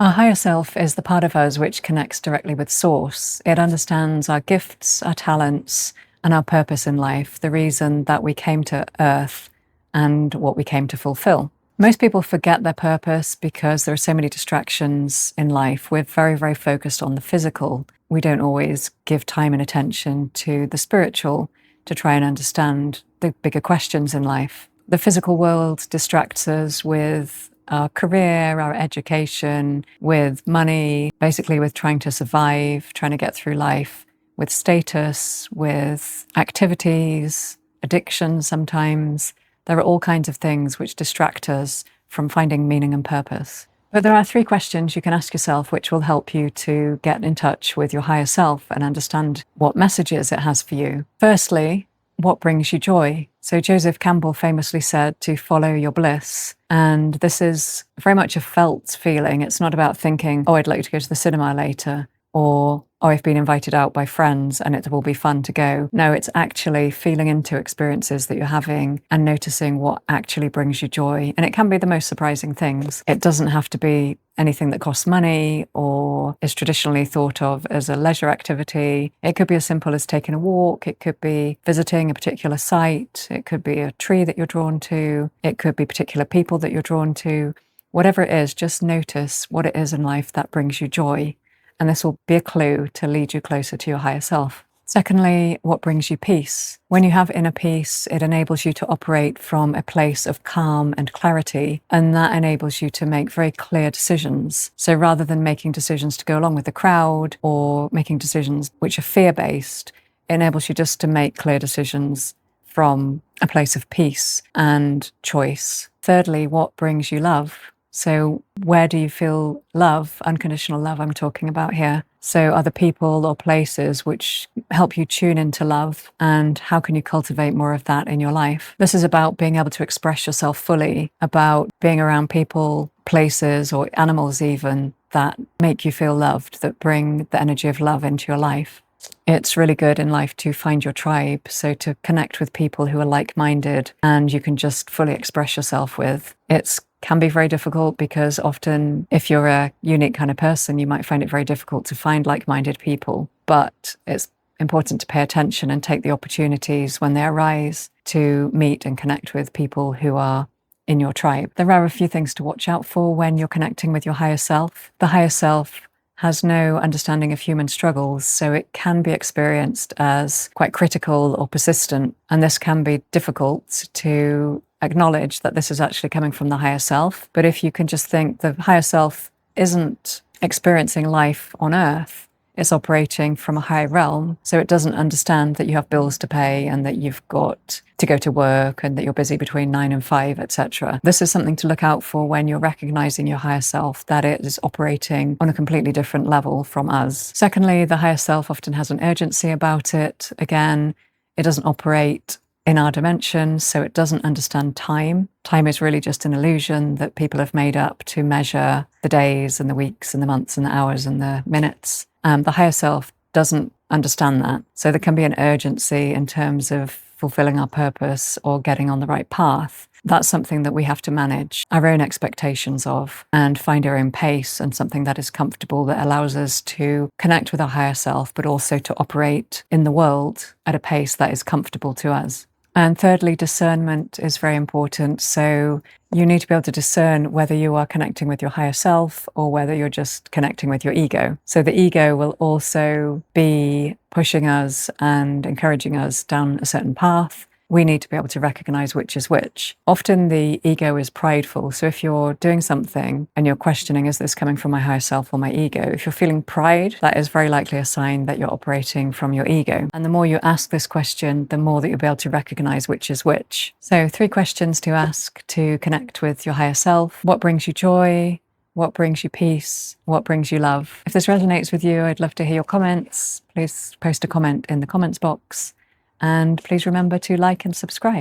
Our higher self is the part of us which connects directly with Source. It understands our gifts, our talents, and our purpose in life, the reason that we came to Earth and what we came to fulfill. Most people forget their purpose because there are so many distractions in life. We're very, very focused on the physical. We don't always give time and attention to the spiritual to try and understand the bigger questions in life. The physical world distracts us with our career, our education, with money, basically with trying to survive, trying to get through life, with status, with activities, addiction sometimes. There are all kinds of things which distract us from finding meaning and purpose. But there are 3 questions you can ask yourself which will help you to get in touch with your higher self and understand what messages it has for you. Firstly, what brings you joy? So Joseph Campbell famously said to follow your bliss. And this is very much a felt feeling. It's not about thinking, oh, I'd like to go to the cinema later, or, oh, I've been invited out by friends and it will be fun to go. No, it's actually feeling into experiences that you're having and noticing what actually brings you joy. And it can be the most surprising things. It doesn't have to be anything that costs money or is traditionally thought of as a leisure activity. It could be as simple as taking a walk. It could be visiting a particular site. It could be a tree that you're drawn to. It could be particular people that you're drawn to. Whatever it is, just notice what it is in life that brings you joy. And this will be a clue to lead you closer to your higher self. Secondly, what brings you peace? When you have inner peace, it enables you to operate from a place of calm and clarity, and that enables you to make very clear decisions. So rather than making decisions to go along with the crowd or making decisions which are fear-based, it enables you just to make clear decisions from a place of peace and choice. Thirdly, what brings you love? So where do you feel love, unconditional love I'm talking about here? So are there people or places which help you tune into love, and how can you cultivate more of that in your life? This is about being able to express yourself fully, about being around people, places, or animals even that make you feel loved, that bring the energy of love into your life. It's really good in life to find your tribe, so to connect with people who are like-minded and you can just fully express yourself with. It can be very difficult because often if you're a unique kind of person, you might find it very difficult to find like-minded people, but it's important to pay attention and take the opportunities when they arise to meet and connect with people who are in your tribe. There are a few things to watch out for when you're connecting with your higher self. The higher self has no understanding of human struggles, so it can be experienced as quite critical or persistent, and this can be difficult to acknowledge that this is actually coming from the higher self. But if you can just think the higher self isn't experiencing life on Earth, it's operating from a higher realm, so it doesn't understand that you have bills to pay and that you've got to go to work and that you're busy between 9 and 5, etc. This is something to look out for when you're recognizing your higher self, that it is operating on a completely different level from us. Secondly, the higher self often has an urgency about it. Again, it doesn't operate in our dimension, so it doesn't understand time. Time is really just an illusion that people have made up to measure the days and the weeks and the months and the hours and the minutes. The higher self doesn't understand that. So there can be an urgency in terms of fulfilling our purpose or getting on the right path. That's something that we have to manage our own expectations of and find our own pace and something that is comfortable, that allows us to connect with our higher self, but also to operate in the world at a pace that is comfortable to us. And thirdly, discernment is very important. So you need to be able to discern whether you are connecting with your higher self or whether you're just connecting with your ego. So the ego will also be pushing us and encouraging us down a certain path. We need to be able to recognize which is which. Often the ego is prideful. So if you're doing something and you're questioning, is this coming from my higher self or my ego? If you're feeling pride, that is very likely a sign that you're operating from your ego. And the more you ask this question, the more that you'll be able to recognize which is which. So 3 questions to ask to connect with your higher self. What brings you joy? What brings you peace? What brings you love? If this resonates with you, I'd love to hear your comments. Please post a comment in the comments box. And please remember to like and subscribe.